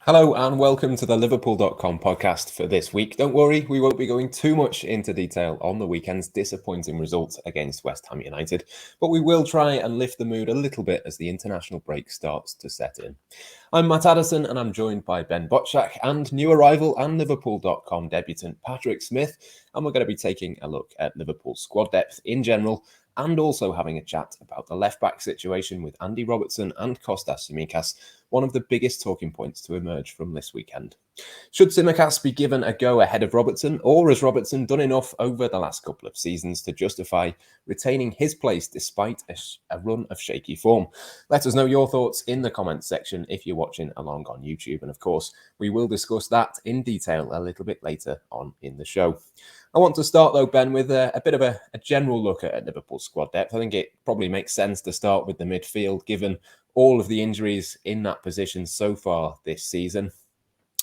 Hello and welcome to the Liverpool.com podcast for this week. Don't worry, we won't be going too much into detail on the weekend's disappointing result against West Ham United, but we will try and lift the mood a little bit as the international break starts to set in. I'm Matt Addison and I'm joined by Ben Bocsak and new arrival and Liverpool.com debutant Patrick Smith, and we're going to be taking a look at Liverpool's squad depth in general and also having a chat about the left-back situation with Andy Robertson and Kostas Tsimikas, one of the biggest talking points to emerge from this weekend. Should Tsimikas be given a go ahead of Robertson, or has Robertson done enough over the last couple of seasons to justify retaining his place despite a run of shaky form? Let us know your thoughts in the comments section if you're watching along on YouTube, and of course, we will discuss that in detail a little bit later on in the show. I want to start, though, Ben, with a bit of a general look at Liverpool's squad depth. I think it probably makes sense to start with the midfield, given all of the injuries in that position so far this season.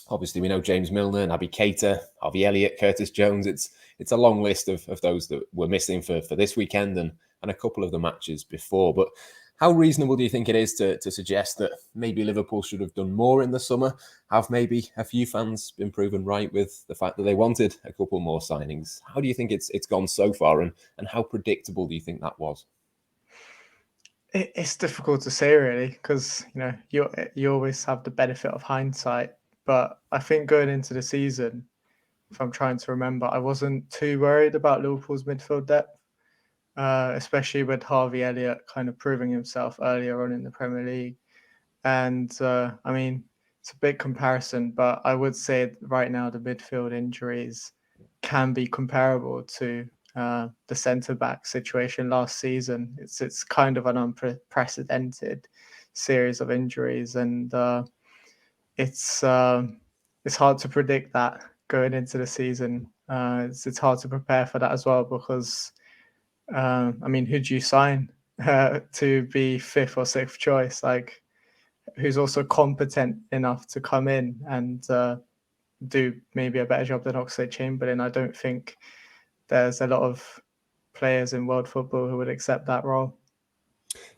Obviously, we know James Milner, Naby Keita, Harvey Elliott, Curtis Jones. It's a long list of those that were missing for this weekend and a couple of the matches before. But how reasonable do you think it is to suggest that maybe Liverpool should have done more in the summer? Have maybe a few fans been proven right with the fact that they wanted a couple more signings? How do you think it's gone so far, and how predictable do you think that was? It's difficult to say, really, because you always have the benefit of hindsight. But I think going into the season, if I'm trying to remember, I wasn't too worried about Liverpool's midfield depth, especially with Harvey Elliott kind of proving himself earlier on in the Premier League. And I mean, it's a big comparison, but I would say right now the midfield injuries can be comparable to the centre-back situation last season. It's kind of an unprecedented series of injuries, and it's hard to predict that going into the season. It's hard to prepare for that as well because, I mean, who do you sign to be fifth or sixth choice? Like, who's also competent enough to come in and do maybe a better job than Oxlade-Chamberlain? I don't think there's a lot of players in world football who would accept that role.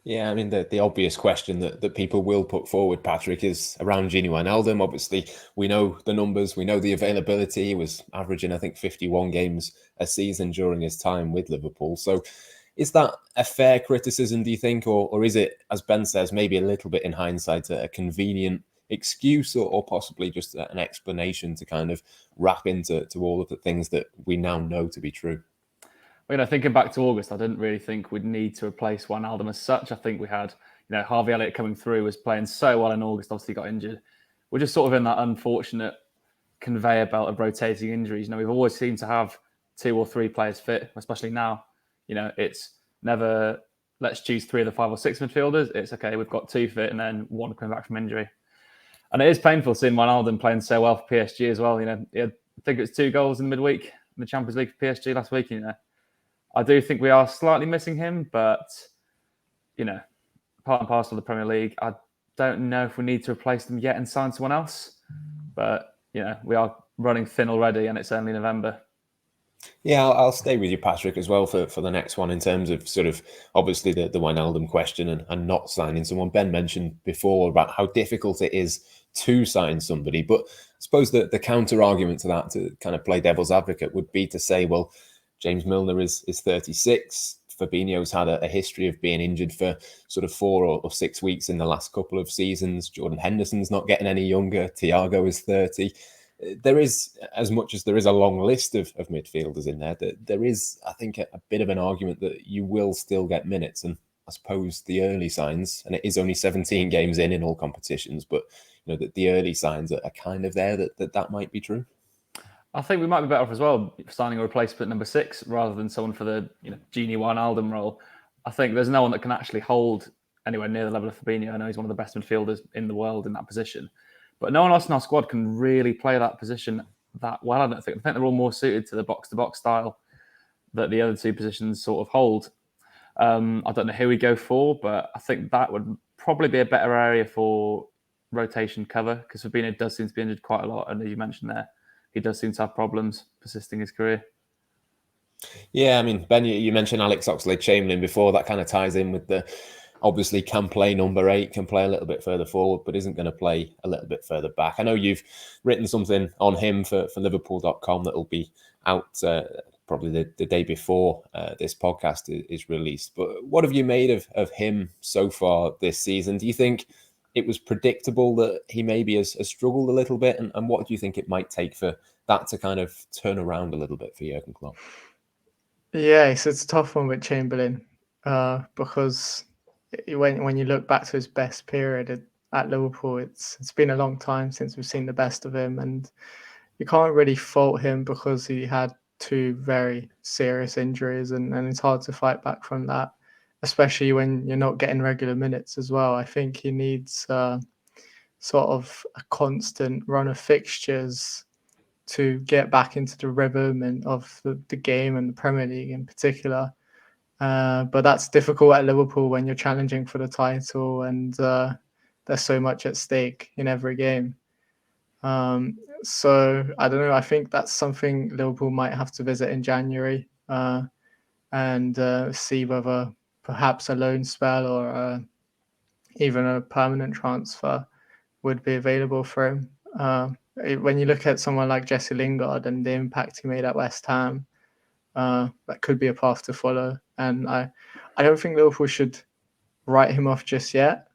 Yeah, I mean, the obvious question that people will put forward, Patrick, is around Gini Wijnaldum. Obviously, we know the numbers, we know the availability. He was averaging, I think, 51 games a season during his time with Liverpool. So is that a fair criticism, do you think? Or is it, as Ben says, maybe a little bit in hindsight, a convenient excuse or possibly just an explanation to kind of wrap into all of the things that we now know to be true? Thinking back to August, I didn't really think we'd need to replace Wijnaldum as such. I think we had, Harvey Elliott coming through, was playing so well in August, obviously got injured. We're just sort of in that unfortunate conveyor belt of rotating injuries. We've always seemed to have 2 or 3 players fit, especially now. It's never, let's choose 3 of the 5 or 6 midfielders. It's okay, we've got 2 fit and then 1 coming back from injury. And it is painful seeing Wijnaldum playing so well for PSG as well. He had, I think it was 2 goals in the midweek in the Champions League for PSG last week. I do think we are slightly missing him, but, part and parcel of the Premier League. I don't know if we need to replace them yet and sign someone else. But, we are running thin already and it's only November. Yeah, I'll stay with you, Patrick, as well for the next one in terms of sort of obviously the Wijnaldum question and not signing someone. Ben mentioned before about how difficult it is to sign somebody. But I suppose the counter argument to that, to kind of play devil's advocate, would be to say, well, James Milner is 36. Fabinho's had a history of being injured for sort of 4 or 6 weeks in the last couple of seasons. Jordan Henderson's not getting any younger. Thiago is 30. There is, as much as there is a long list of midfielders in there, that there is, I think, a bit of an argument that you will still get minutes. And I suppose the early signs, and it is only 17 games in all competitions, but that the early signs are kind of there that might be true. I think we might be better off as well signing a replacement number 6 rather than someone for the Gini Wijnaldum role. I think there's no one that can actually hold anywhere near the level of Fabinho. I know he's one of the best midfielders in the world in that position, but no one else in our squad can really play that position that well. I think they're all more suited to the box-to-box style that the other 2 positions sort of hold. I don't know who we go for, but I think that would probably be a better area for rotation cover because Fabinho does seem to be injured quite a lot, and as you mentioned there, he does seem to have problems persisting his career. Yeah, I mean, Ben, you mentioned Alex Oxlade-Chamberlain before. That kind of ties in with the obviously can play number 8, can play a little bit further forward, but isn't going to play a little bit further back. I know you've written something on him for Liverpool.com that will be out probably the day before this podcast is released. But what have you made of him so far this season? Do you think it was predictable that he maybe has struggled a little bit? And what do you think it might take for that to kind of turn around a little bit for Jurgen Klopp? Yeah, it's a tough one with Chamberlain because when you look back to his best period at Liverpool, it's been a long time since we've seen the best of him, and you can't really fault him because he had 2 very serious injuries, and it's hard to fight back from that, especially when you're not getting regular minutes as well. I think he needs sort of a constant run of fixtures to get back into the rhythm and of the game and the Premier League in particular. But that's difficult at Liverpool when you're challenging for the title and there's so much at stake in every game. So I don't know. I think that's something Liverpool might have to visit in January and see whether perhaps a loan spell or even a permanent transfer would be available for him. When you look at someone like Jesse Lingard and the impact he made at West Ham, that could be a path to follow. And I don't think Liverpool should write him off just yet,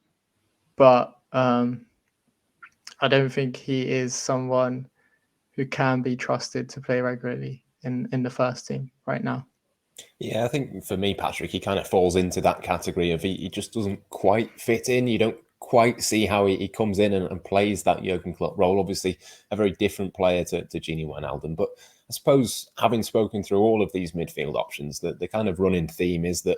but I don't think he is someone who can be trusted to play regularly in the first team right now. Yeah, I think for me, Patrick, he kind of falls into that category of he just doesn't quite fit in. You don't quite see how he comes in and plays that Jurgen Klopp role. Obviously, a very different player to Gini Wijnaldum. But I suppose, having spoken through all of these midfield options, the kind of running theme is that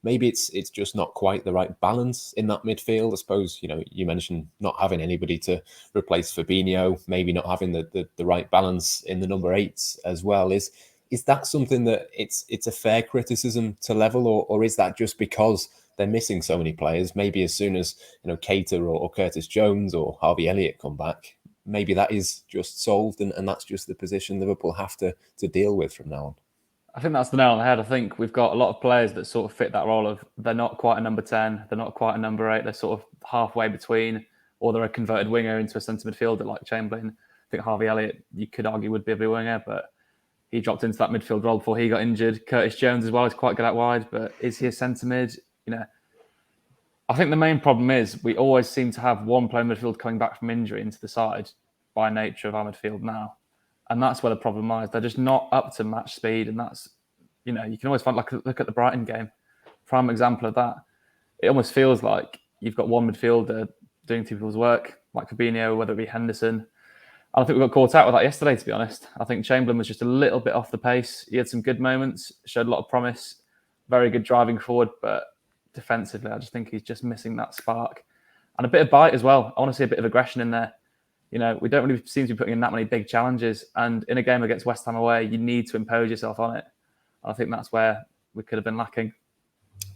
maybe it's just not quite the right balance in that midfield. I suppose, you mentioned not having anybody to replace Fabinho, maybe not having the right balance in the number 8s as well. Is that something that it's a fair criticism to level, or is that just because they're missing so many players? Maybe as soon as Keita or Curtis Jones or Harvey Elliott come back, maybe that is just solved, and that's just the position Liverpool have to deal with from now on. I think that's the nail on the head. I think we've got a lot of players that sort of fit that role of they're not quite a number 10, they're not quite a number 8, they're sort of halfway between, or they're a converted winger into a centre midfielder like Chamberlain. I think Harvey Elliott, you could argue, would be a winger, but he dropped into that midfield role before he got injured. Curtis Jones as well is quite good out wide, but is he a centre mid? I think the main problem is we always seem to have one player in midfield coming back from injury into the side by nature of our midfield now. And that's where the problem lies. They're just not up to match speed. And that's, you can always find, look at the Brighton game. Prime example of that. It almost feels like you've got one midfielder doing two people's work, like Fabinho, whether it be Henderson. I think we got caught out with that yesterday, to be honest. I think Chamberlain was just a little bit off the pace. He had some good moments, showed a lot of promise, very good driving forward, but defensively, I just think he's just missing that spark. And a bit of bite as well. I want to see a bit of aggression in there. We don't really seem to be putting in that many big challenges. And in a game against West Ham away, you need to impose yourself on it. I think that's where we could have been lacking.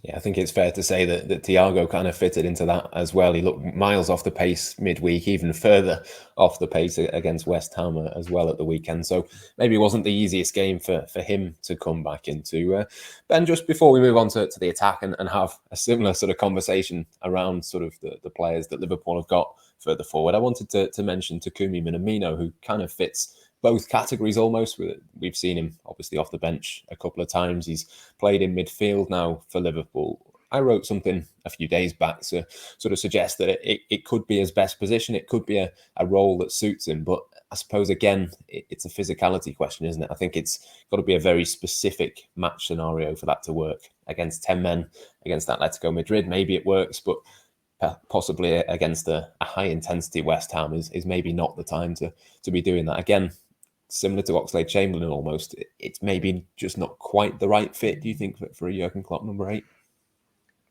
Yeah, I think it's fair to say that Thiago kind of fitted into that as well. He looked miles off the pace midweek, even further off the pace against West Ham as well at the weekend. So maybe it wasn't the easiest game for him to come back into. Ben, just before we move on to the attack and have a similar sort of conversation around sort of the players that Liverpool have got further forward, I wanted to mention Takumi Minamino, who kind of fits both categories almost. We've seen him obviously off the bench a couple of times. He's played in midfield now for Liverpool. I wrote something a few days back to sort of suggest that it could be his best position. It could be a role that suits him. But I suppose, again, it's a physicality question, isn't it? I think it's got to be a very specific match scenario for that to work. Against 10 men, against Atletico Madrid, maybe it works, but possibly against a high-intensity West Ham is maybe not the time to be doing that. Again, similar to OxladeChamberlains almost, it's maybe just not quite the right fit, do you think, for a Jurgen Klopp number 8?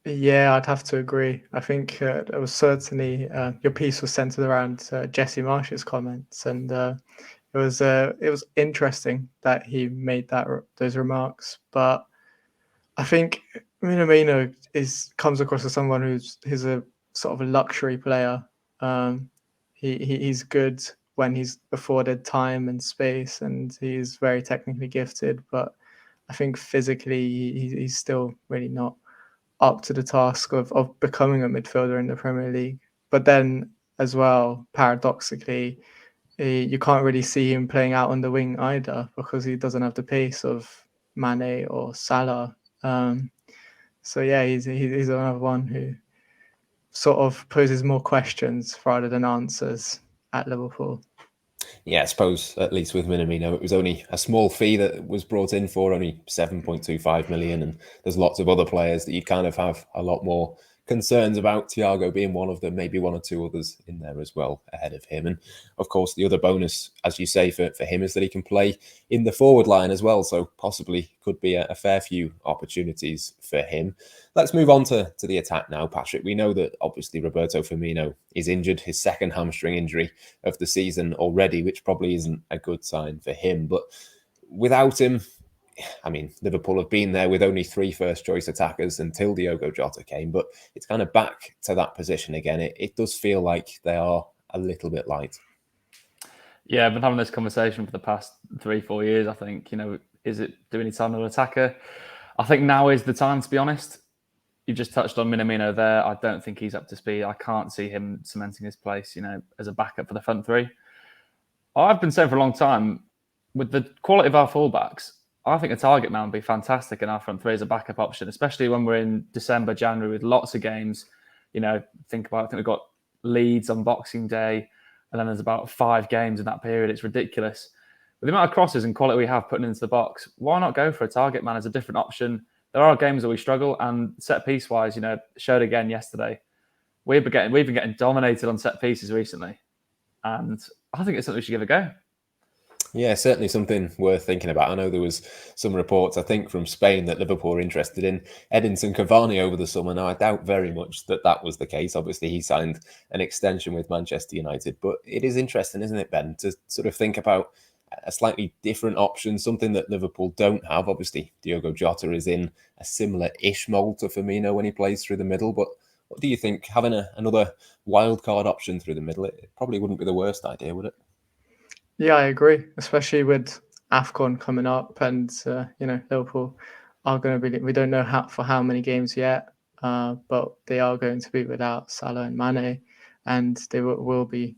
Yeah, I'd have to agree. I think it was certainly your piece was centered around Jesse Marsh's comments, and it was interesting that he made those remarks. But I think Minamino comes across as someone who's a sort of a luxury player. He's good when he's afforded time and space, and he's very technically gifted. But I think physically he's still really not up to the task of becoming a midfielder in the Premier League. But then as well, paradoxically, you can't really see him playing out on the wing either because he doesn't have the pace of Mane or Salah. So yeah, he's another one who sort of poses more questions rather than answers at Liverpool. Yeah, I suppose at least with Minamino, it was only a small fee that was brought in for, only 7.25 million, and there's lots of other players that you kind of have a lot more concerns about, Thiago being one of them, maybe one or two others in there as well ahead of him. And of course, the other bonus, as you say, for him is that he can play in the forward line as well, so possibly could be a fair few opportunities for him. Let's move on to the attack now, Patrick. We know that obviously Roberto Firmino is injured, his second hamstring injury of the season already, which probably isn't a good sign for him. But without him, I mean, Liverpool have been there with only 3 first-choice attackers until Diogo Jota came, but it's kind of back to that position again. It does feel like they are a little bit light. Yeah, I've been having this conversation for the past 3-4 years, I think. Do we need to have another attacker? I think now is the time, to be honest. You just touched on Minamino there. I don't think he's up to speed. I can't see him cementing his place, as a backup for the front three. I've been saying for a long time, with the quality of our fullbacks, I think a target man would be fantastic in our front three as a backup option, especially when we're in December, January with lots of games. I think we've got Leeds on Boxing Day, and then there's about 5 games in that period. It's ridiculous. With the amount of crosses and quality we have putting into the box, why not go for a target man as a different option? There are games where we struggle, and set piece wise, showed again yesterday. We've been getting dominated on set pieces recently, and I think it's something we should give a go. Yeah, certainly something worth thinking about. I know there was some reports, I think, from Spain that Liverpool are interested in Edinson Cavani over the summer. Now, I doubt very much that was the case. Obviously, he signed an extension with Manchester United, but it is interesting, isn't it, Ben, to sort of think about a slightly different option, something that Liverpool don't have. Obviously, Diogo Jota is in a similar-ish mould to Firmino when he plays through the middle, but what do you think? Having another wild card option through the middle, it probably wouldn't be the worst idea, would it? Yeah, I agree, especially with AFCON coming up, and Liverpool are going to be. We don't know how many games yet, but they are going to be without Salah and Mane, and they will be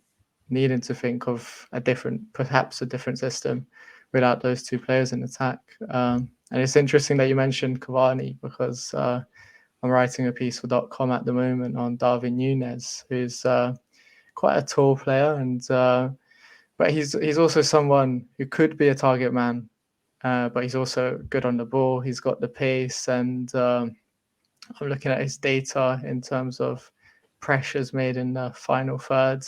needing to think of perhaps a different system without those 2 players in attack. And it's interesting that you mentioned Cavani, because I'm writing a piece for .com at the moment on Darwin Núñez, who's quite a tall player, and but he's also someone who could be a target man, but he's also good on the ball. He's got the pace, and I'm looking at his data in terms of pressures made in the final third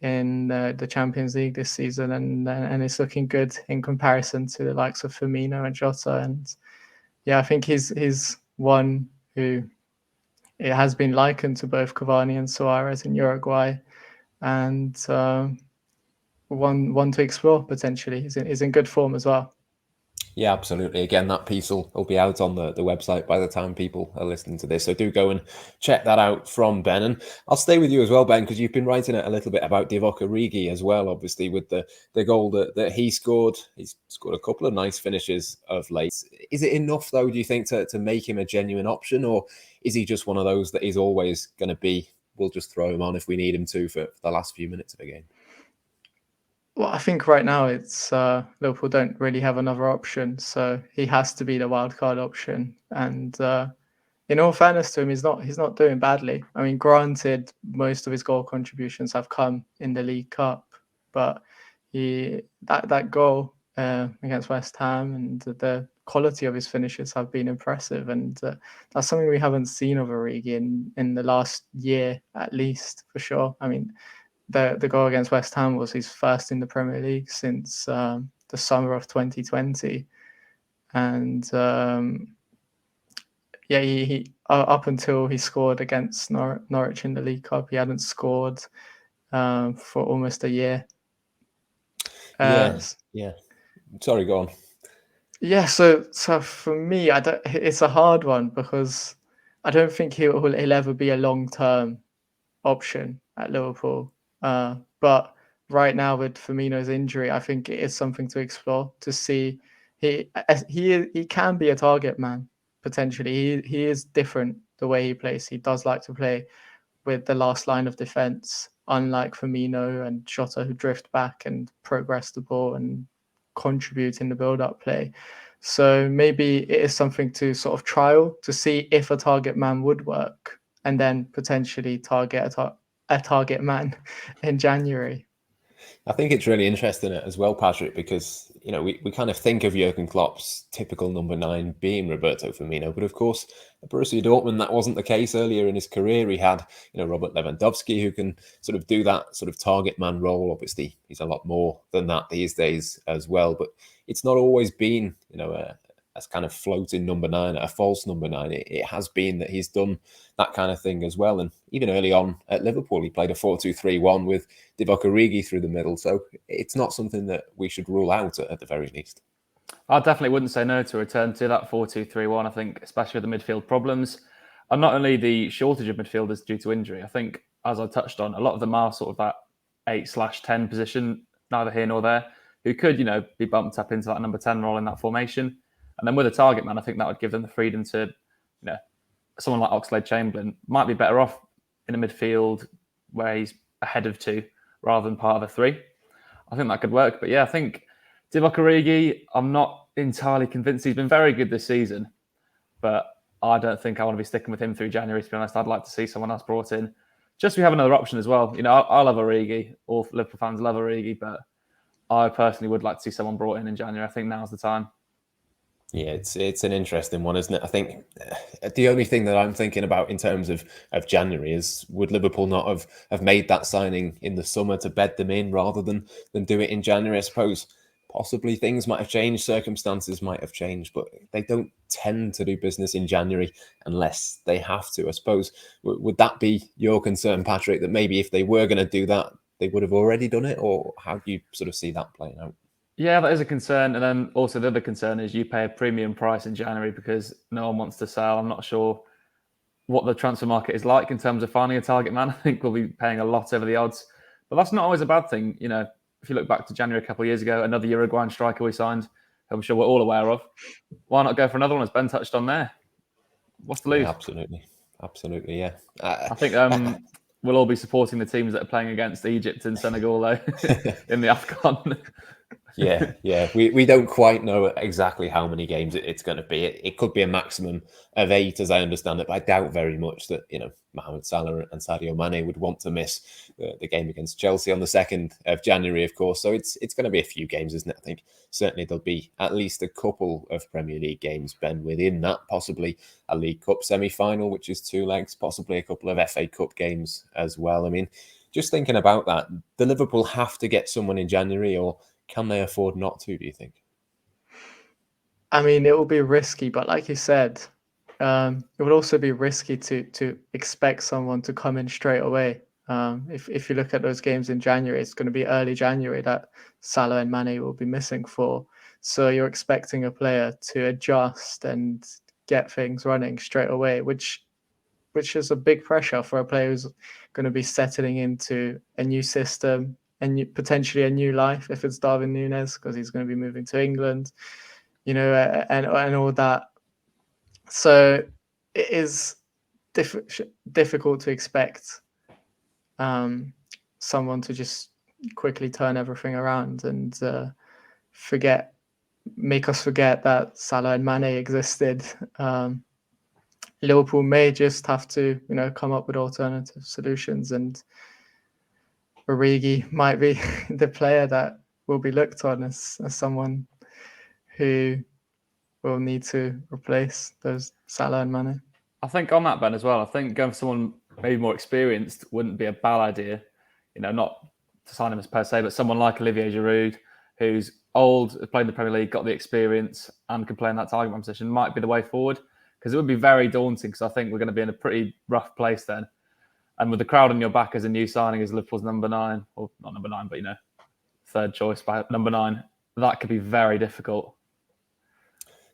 in the Champions League this season, and it's looking good in comparison to the likes of Firmino and Jota. And yeah, I think he's one who it has been likened to both Cavani and Suarez in Uruguay, and one to explore potentially. He's in good form as well. Yeah, absolutely. Again, that piece will be out on the website by the time people are listening to this. So do go and check that out from Ben. And I'll stay with you as well, Ben, because you've been writing a little bit about Divock Origi as well, obviously, with the goal that he scored. He's scored a couple of nice finishes of late. Is it enough, though, do you think, to make him a genuine option? Or is he just one of those that he's always going to be, we'll just throw him on if we need him to for the last few minutes of a game? Well, I think right now it's Liverpool don't really have another option, so he has to be the wildcard option. And in all fairness to him, he's not doing badly. I mean, granted, most of his goal contributions have come in the League Cup, but that goal against West Ham and the quality of his finishes have been impressive, and that's something we haven't seen of Origi in the last year at least, for sure. I mean, the goal against West Ham was his first in the Premier League since the summer of 2020. And he up until he scored against Norwich in the League Cup, he hadn't scored for almost a year. Yeah. Sorry, go on. Yeah, so for me, it's a hard one, because I don't think he'll ever be a long-term option at Liverpool. But right now with Firmino's injury, I think it is something to explore, to see. He can be a target man potentially. He is different the way he plays. He does like to play with the last line of defence, unlike Firmino and Jota, who drift back and progress the ball and contribute in the build-up play. So maybe it is something to sort of trial to see if a target man would work, and then potentially target a target man in January. I think it's really interesting as well, Patrick, because we kind of think of Jurgen Klopp's typical number 9 being Roberto Firmino, but of course at Borussia Dortmund that wasn't the case earlier in his career. He had Robert Lewandowski, who can sort of do that sort of target man role. Obviously he's a lot more than that these days as well, but it's not always been as kind of floating number 9, a false number 9. It has been that he's done that kind of thing as well. And even early on at Liverpool, he played a 4-2-3-1 with Divock Origi through the middle. So it's not something that we should rule out at the very least. I definitely wouldn't say no to a return to that 4-2-3-1, I think, especially with the midfield problems. And not only the shortage of midfielders due to injury, I think, as I touched on, a lot of them are sort of that 8/10 position, neither here nor there, who could, be bumped up into that number 10 role in that formation. And then with a target man, I think that would give them the freedom to, someone like Oxlade-Chamberlain might be better off in a midfield where he's ahead of 2 rather than part of a 3. I think that could work. But yeah, I think Divock Origi, I'm not entirely convinced. He's been very good this season, but I don't think I want to be sticking with him through January, to be honest. I'd like to see someone else brought in. Just so we have another option as well. I love Origi. All Liverpool fans love Origi, but I personally would like to see someone brought in January. I think now's the time. Yeah, it's an interesting one, isn't it? I think the only thing that I'm thinking about in terms of January is, would Liverpool not have made that signing in the summer to bed them in rather than do it in January? I suppose possibly things might have changed, circumstances might have changed, but they don't tend to do business in January unless they have to. I suppose, would that be your concern, Patrick, that maybe if they were going to do that, they would have already done it? Or how do you sort of see that playing out? Yeah, that is a concern. And then also the other concern is you pay a premium price in January because no one wants to sell. I'm not sure what the transfer market is like in terms of finding a target man. I think we'll be paying a lot over the odds. But that's not always a bad thing. If you look back to January a couple of years ago, another Uruguayan striker we signed, I'm sure we're all aware of. Why not go for another one, as Ben touched on there? What's to lose? Yeah, absolutely, yeah. I think we'll all be supporting the teams that are playing against Egypt and Senegal, though, in the AFCON. Yeah. We don't quite know exactly how many games it's going to be. It could be a maximum of 8, as I understand it, but I doubt very much that, Mohamed Salah and Sadio Mane would want to miss the game against Chelsea on the 2nd of January, of course. So it's going to be a few games, isn't it? I think certainly there'll be at least a couple of Premier League games, Ben, within that, possibly a League Cup semi-final, which is 2 legs, possibly a couple of FA Cup games as well. I mean, just thinking about that, do Liverpool have to get someone in January, or can they afford not to, do you think? I mean, it will be risky, but like you said, it would also be risky to expect someone to come in straight away. If you look at those games in January, it's going to be early January that Salah and Mane will be missing for. So you're expecting a player to adjust and get things running straight away, which is a big pressure for a player who's going to be settling into a new system and potentially a new life if it's Darwin Núñez, because he's going to be moving to England, and all that. So it is difficult to expect someone to just quickly turn everything around and make us forget that Salah and Mane existed. Liverpool may just have to, come up with alternative solutions, and Origi might be the player that will be looked on as someone who will need to replace those Salah and Mane. I think on that, Ben, as well, I think going for someone maybe more experienced wouldn't be a bad idea. Not to sign him as per se, but someone like Olivier Giroud, who's old, has played in the Premier League, got the experience, and can play in that target man position, might be the way forward. Because it would be very daunting, because I think we're going to be in a pretty rough place then. And with the crowd on your back as a new signing as Liverpool's number 9, or not number 9, but, third choice by number 9, that could be very difficult.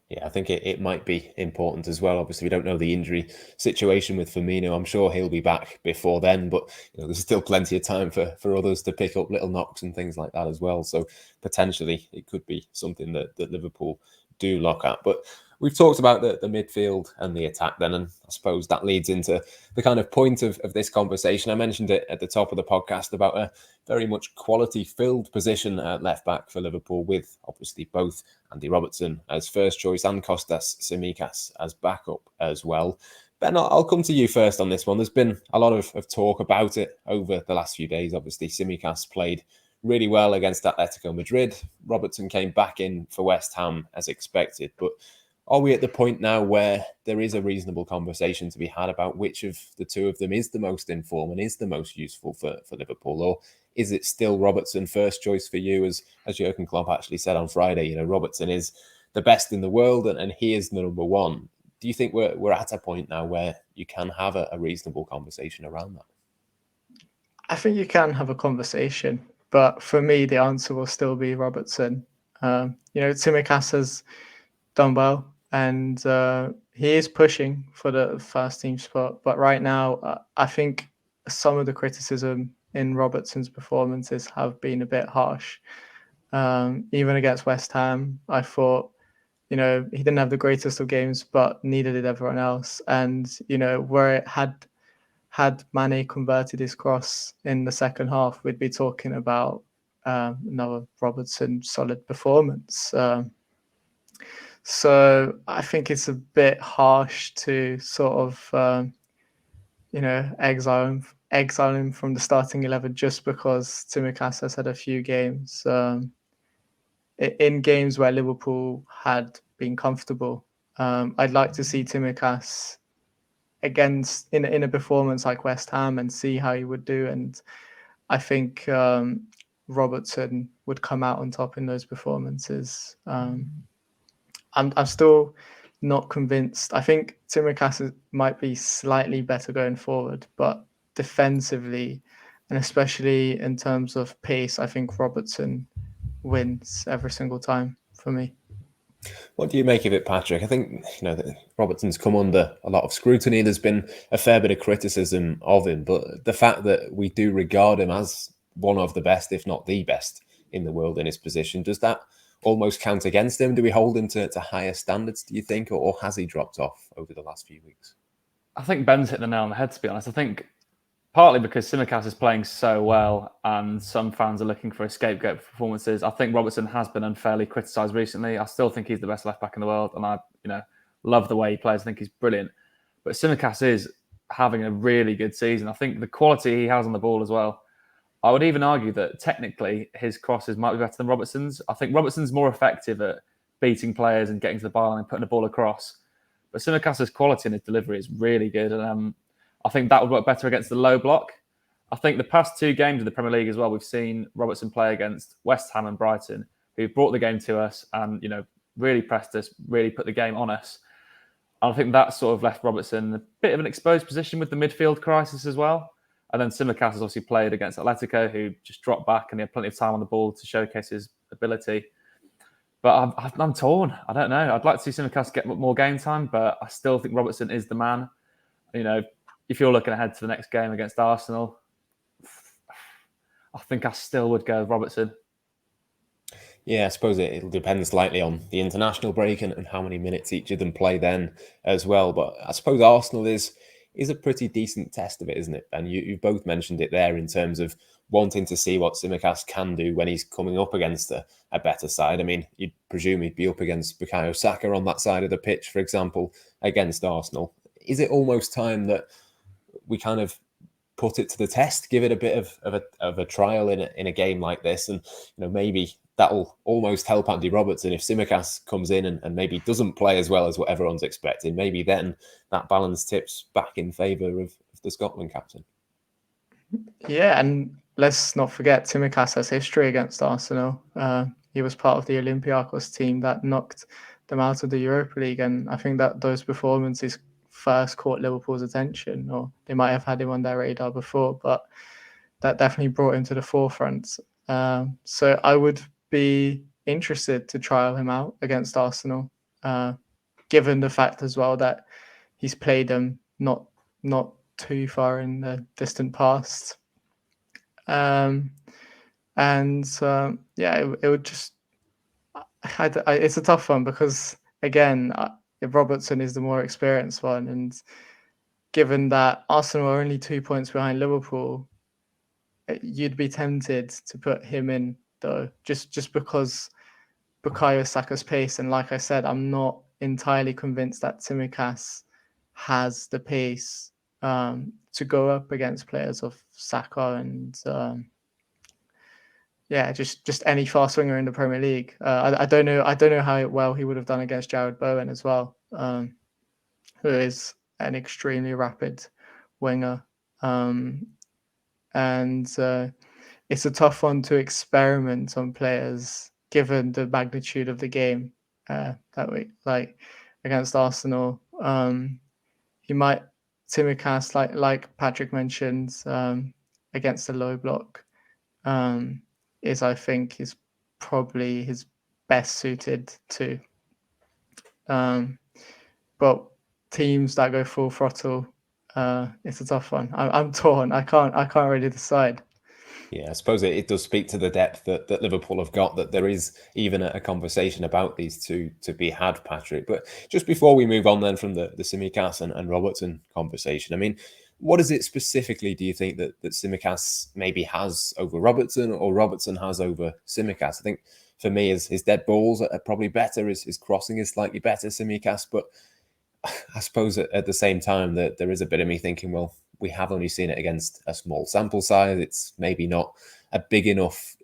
Yeah, I think it might be important as well. Obviously, we don't know the injury situation with Firmino. I'm sure he'll be back before then, but there's still plenty of time for others to pick up little knocks and things like that as well. So potentially it could be something that Liverpool do look at. But We've talked about the midfield and the attack then, and I suppose that leads into the kind of point of this conversation. I mentioned it at the top of the podcast about a very much quality-filled position at left-back for Liverpool, with obviously both Andy Robertson as first choice and Kostas Tsimikas as backup as well. Ben, I'll come to you first on this one. There's been a lot of talk about it over the last few days. Obviously, Tsimikas played really well against Atletico Madrid. Robertson came back in for West Ham as expected, but are we at the point now where there is a reasonable conversation to be had about which of the two of them is the most in form and is the most useful for Liverpool? Or is it still Robertson first choice for you, as Jurgen Klopp actually said on Friday? Robertson is the best in the world and he is the number one. Do you think we're at a point now where you can have a reasonable conversation around that? I think you can have a conversation, but for me, the answer will still be Robertson. Tsimikas has done well, and he is pushing for the first team spot. But right now, I think some of the criticism in Robertson's performances have been a bit harsh. Even against West Ham, I thought, he didn't have the greatest of games, but neither did everyone else. And, where it had Mane converted his cross in the second half, we'd be talking about another Robertson solid performance. So I think it's a bit harsh to sort of, exile him from the starting 11 just because Tsimikas has had a few games. In games where Liverpool had been comfortable, I'd like to see Tsimikas against in a performance like West Ham and see how he would do. And I think Robertson would come out on top in those performances. I'm still not convinced. I think Tsimikas might be slightly better going forward, but defensively, and especially in terms of pace, I think Robertson wins every single time for me. What do you make of it, Patrick? I think that Robertson's come under a lot of scrutiny. There's been a fair bit of criticism of him, but the fact that we do regard him as one of the best, if not the best, in the world in his position, does that almost count against him? Do we hold him to higher standards, do you think, or has he dropped off over the last few weeks? I think Ben's hit the nail on the head, to be honest. I think partly because Tsimikas is playing so well and some fans are looking for a scapegoat performances. I think Robertson has been unfairly criticised recently. I still think he's the best left back in the world, and I love the way he plays. I think he's brilliant. But Tsimikas is having a really good season. I think the quality he has on the ball as well. I would even argue that technically his crosses might be better than Robertson's. I think Robertson's more effective at beating players and getting to the byline and putting the ball across. But Tsimikas' quality in his delivery is really good. And I think that would work better against the low block. I think the past two games of the Premier League as well, we've seen Robertson play against West Ham and Brighton, who brought the game to us and, really pressed us, really put the game on us. And I think that sort of left Robertson a bit of an exposed position with the midfield crisis as well. And then Tsimikas has obviously played against Atletico, who just dropped back and he had plenty of time on the ball to showcase his ability. But I'm torn. I don't know. I'd like to see Tsimikas get more game time, but I still think Robertson is the man. If you're looking ahead to the next game against Arsenal, I think I still would go with Robertson. Yeah, I suppose it'll depend slightly on the international break and how many minutes each of them play then as well. But I suppose Arsenal is a pretty decent test of it, isn't it? And you've both mentioned it there in terms of wanting to see what Tsimikas can do when he's coming up against a better side. I mean, you'd presume he'd be up against Bukayo Saka on that side of the pitch, for example, against Arsenal. Is it almost time that we kind of put it to the test, give it a bit of a trial in a game like this, and maybe that'll almost help Andy Robertson if Tsimikas comes in and maybe doesn't play as well as what everyone's expecting. Maybe then that balance tips back in favour of the Scotland captain. Yeah, and let's not forget Tsimikas has history against Arsenal. He was part of the Olympiacos team that knocked them out of the Europa League, and I think that those performances first caught Liverpool's attention, or they might have had him on their radar before, but that definitely brought him to the forefront. So I would be interested to trial him out against Arsenal, given the fact as well that he's played them not too far in the distant past. It would just... it's a tough one because, again, Robertson is the more experienced one. And given that Arsenal are only 2 points behind Liverpool, you'd be tempted to put him in, though, just because Bukayo Saka's pace. And like I said, I'm not entirely convinced that Tsimikas has the pace to go up against players of Saka and just any fast winger in the Premier League. I don't know how well he would have done against Jared Bowen as well, who is an extremely rapid winger. And it's a tough one to experiment on players given the magnitude of the game that week. Like against Arsenal, he might Tsimikas, like Patrick mentioned, against the low block, is probably his best suited to. But teams that go full throttle, it's a tough one. I'm torn. I can't really decide. Yeah, I suppose it does speak to the depth that Liverpool have got, that there is even a conversation about these two to be had, Patrick. But just before we move on then from the Tsimikas and Robertson conversation, I mean, what is it specifically, do you think, that Tsimikas maybe has over Robertson, or Robertson has over Tsimikas? I think for me, his dead balls are probably better, his crossing is slightly better, Tsimikas, but I suppose at the same time that there is a bit of me thinking, well, we have only seen it against a small sample size. It's maybe not a big enough,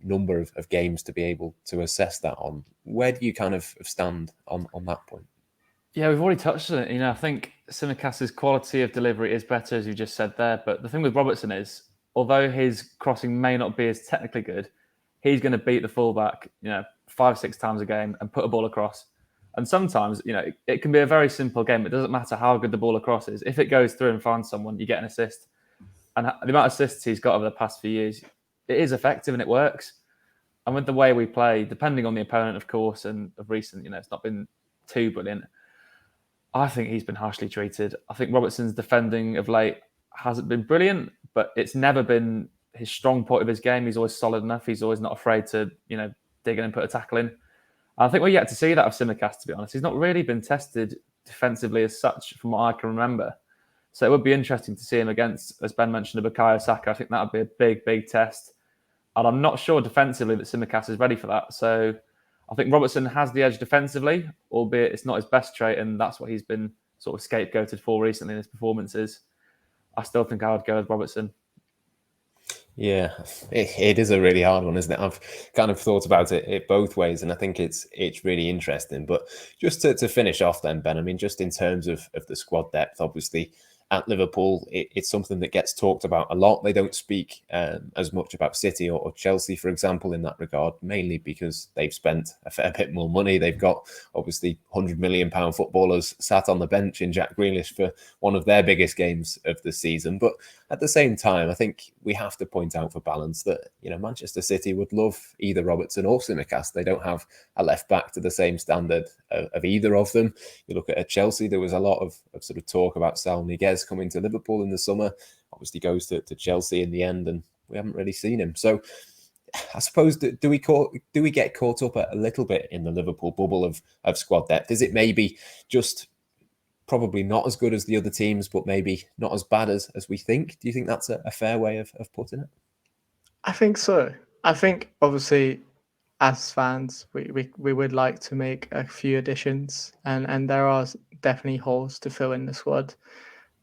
number of games to be able to assess that on. Where do you kind of stand on that point? Yeah, we've already touched on it. I think Tsimikas' quality of delivery is better, as you just said there. But the thing with Robertson is, although his crossing may not be as technically good, he's going to beat the fullback, 5-6 times a game and put a ball across. And sometimes, it can be a very simple game. It doesn't matter how good the ball across is. If it goes through and finds someone, you get an assist. And the amount of assists he's got over the past few years, it is effective and it works. And with the way we play, depending on the opponent, of course, and of recent, it's not been too brilliant. I think he's been harshly treated. I think Robertson's defending of late hasn't been brilliant, but it's never been his strong point of his game. He's always solid enough. He's always not afraid to, dig in and put a tackle in. I think we're yet to see that of Tsimikas, to be honest. He's not really been tested defensively as such from what I can remember. So it would be interesting to see him against, as Ben mentioned, a Bukayo Saka. I think that would be a big, big test. And I'm not sure defensively that Tsimikas is ready for that. So I think Robertson has the edge defensively, albeit it's not his best trait, and that's what he's been sort of scapegoated for recently in his performances. I still think I would go with Robertson. Yeah, it is a really hard one, isn't it? I've kind of thought about it both ways, and I think it's really interesting. But just to finish off then, Ben, I mean, just in terms of the squad depth, obviously, at Liverpool, it's something that gets talked about a lot. They don't speak as much about City or Chelsea, for example, in that regard, mainly because they've spent a fair bit more money. They've got, obviously, £100 million footballers sat on the bench in Jack Grealish for one of their biggest games of the season. But at the same time, I think we have to point out for balance that, Manchester City would love either Robertson or Tsimikas. They don't have a left back to the same standard of either of them. You look at Chelsea, there was a lot of sort of talk about Saul Niguez coming to Liverpool in the summer. Obviously goes to Chelsea in the end, and we haven't really seen him. So I suppose, do we get caught up a little bit in the Liverpool bubble of squad depth? Is it maybe just probably not as good as the other teams, but maybe not as bad as we think? Do you think that's a fair way of putting it? I think so. I think, obviously, as fans, we would like to make a few additions, and there are definitely holes to fill in the squad.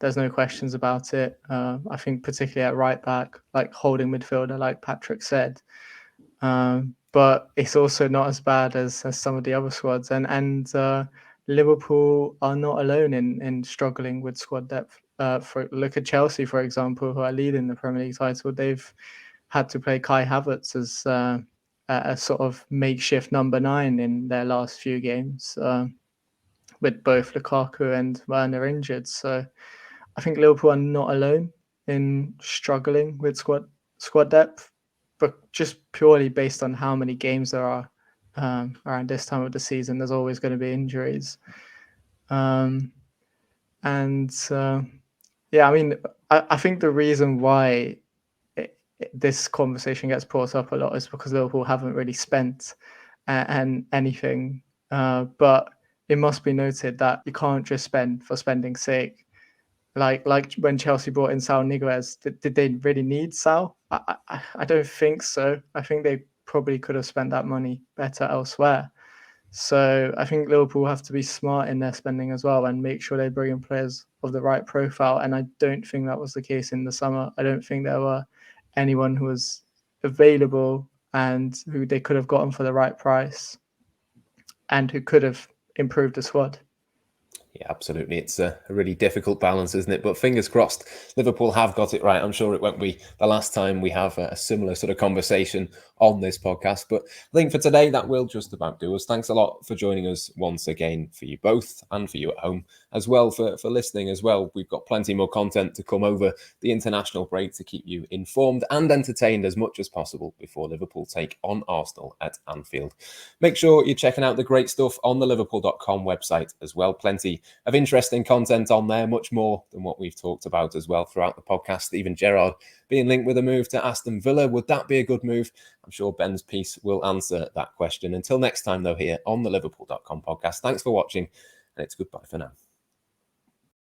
There's no questions about it. I think particularly at right back, like holding midfielder, like Patrick said. But it's also not as bad as some of the other squads. And Liverpool are not alone in struggling with squad depth. Look at Chelsea, for example, who are leading the Premier League title. They've had to play Kai Havertz as a sort of makeshift number 9 in their last few games, with both Lukaku and Werner injured. So I think Liverpool are not alone in struggling with squad depth, but just purely based on how many games there are around this time of the season, there's always going to be injuries. I mean, I think the reason why this conversation gets brought up a lot is because Liverpool haven't really spent anything. But it must be noted that you can't just spend for spending's sake. Like when Chelsea brought in Sal Niguez, did they really need Sal? I don't think so. I think they probably could have spent that money better elsewhere. So I think Liverpool have to be smart in their spending as well and make sure they bring in players of the right profile. And I don't think that was the case in the summer. I don't think there were anyone who was available and who they could have gotten for the right price and who could have improved the squad. Yeah, absolutely. It's a really difficult balance, isn't it? But fingers crossed, Liverpool have got it right. I'm sure it won't be the last time we have a similar sort of conversation on this podcast. But I think for today, that will just about do us. Thanks a lot for joining us once again, for you both and for you at home as well, for listening as well. We've got plenty more content to come over the international break to keep you informed and entertained as much as possible before Liverpool take on Arsenal at Anfield. Make sure you're checking out the great stuff on the Liverpool.com website as well. Plenty of interesting content on there, much more than what we've talked about as well throughout the podcast. Even Gerrard being linked with a move to Aston Villa. Would that be a good move? I'm sure Ben's piece will answer that question. Until next time, though, here on the Liverpool.com podcast, thanks for watching, and it's goodbye for now.